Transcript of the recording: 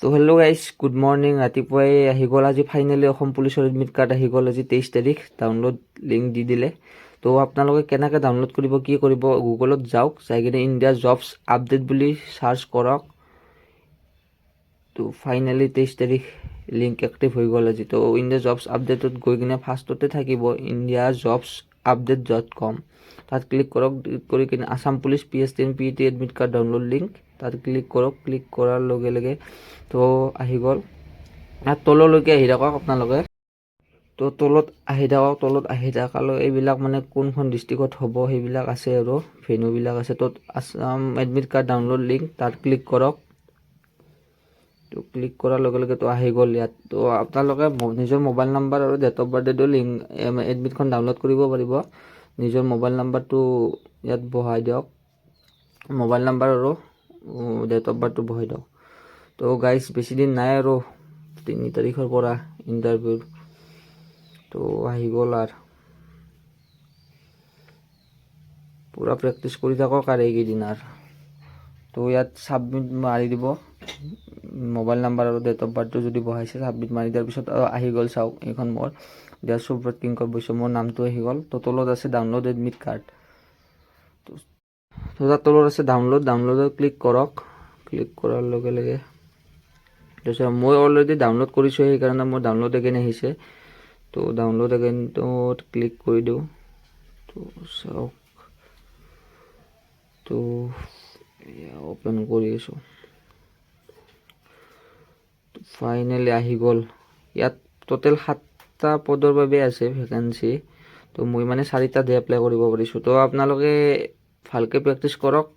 তো hello' guys, good morning. ৰাতিপুৱাই আহি গ'ল আজি ফাইনেলি অসম পুলিচৰ এডমিট কাৰ্ড আহি গ'ল আজি 23 তাৰিখ। ডাউনলোড লিংক দি দিলে। তো আপোনালোকে কেনেকৈ ডাউনলোড কৰিব, কি কৰিব, গুগলত যাওক, যাই কিনে ইণ্ডিয়া জবছ আপডেট বুলি চাৰ্চ কৰক। তো ফাইনেলি 23 তাৰিখ লিংক এক্টিভ হৈ গ'ল আজি। তো ইণ্ডিয়া জবছ আপডেটত গৈ কিনে ফাৰ্ষ্টতে থাকিব ইণ্ডিয়া জবছ আপডেট.com। তাত ক্লিক কৰক। ক্লিক কৰি কিনে Assam police PSTN PET admit card download link তাত ক্লিক কৰক। ক্লিক কৰাৰ লগে লগে তো আহি গ'ল। ইয়াত তললৈকে আহি থাকক আপোনালোকে। তো তলত আহি থাকালৈ এইবিলাক মানে কোনখন ডিষ্ট্ৰিক্টত হ'ব সেইবিলাক আছে আৰু ভেন্যুবিলাক আছে। তত Assam admit card download link তাত ক্লিক কৰক। তো ক্লিক কৰাৰ লগে লগে তো আহি গ'ল ইয়াত। তো আপোনালোকে নিজৰ মোবাইল নাম্বাৰ আৰু ডেট অফ বাৰ্থডেটো লিংক এডমিটখন ডাউনলোড কৰিব পাৰিব। নিজৰ মোবাইল নাম্বাৰটো ইয়াত বহাই দিয়ক, মোবাইল নাম্বাৰ আৰু ডেট অফ বাৰ্থটো বহাই দিয়ক। তো গাইজ বেছি দিন নাই আৰু 3 তাৰিখৰ পৰা ইণ্টাৰভিউ। তো আহি গ'ল আৰু পূৰা প্ৰেক্টিচ কৰি থাকক আৰু এইকেইদিন আৰু। তো ইয়াত ছাবমিট মাৰি দিব, মোবাইল নাম্বাৰ আৰু ডেট অফ বাৰ্থটো যদি বহাইছে ছাবমিট মাৰি দিয়াৰ পিছত আহি গ'ল। চাওক এইখন মোৰ দিয়া সুব্ৰত কিংকৰ বৈশ্য, মোৰ নামটো আহি গ'ল। তো তলত আছে ডাউনলোড এডমিট কাৰ্ড। তো তাত তলত আছে ডাউনলোডত ক্লিক কৰক। ক্লিক কৰাৰ লগে লগে তাৰপিছত মই অলৰেডি ডাউনলোড কৰিছোঁ, সেইকাৰণে মোৰ ডাউনলোড এগেইন আহিছে। তো ডাউনলোড এগেইনটোত ক্লিক কৰি দিওঁ। তো চাওক, তো অ'পেন কৰি আছোঁ। ফাইনেলি আহি গ'ল। ইয়াত টোটেল 7টা পদৰ বাবে আছে ভেকেঞ্চি। তো মই মানে 4টাত এপ্লাই কৰিব পাৰিছোঁ। তো আপোনালোকে ভালকৈ প্ৰেক্টিচ কৰক,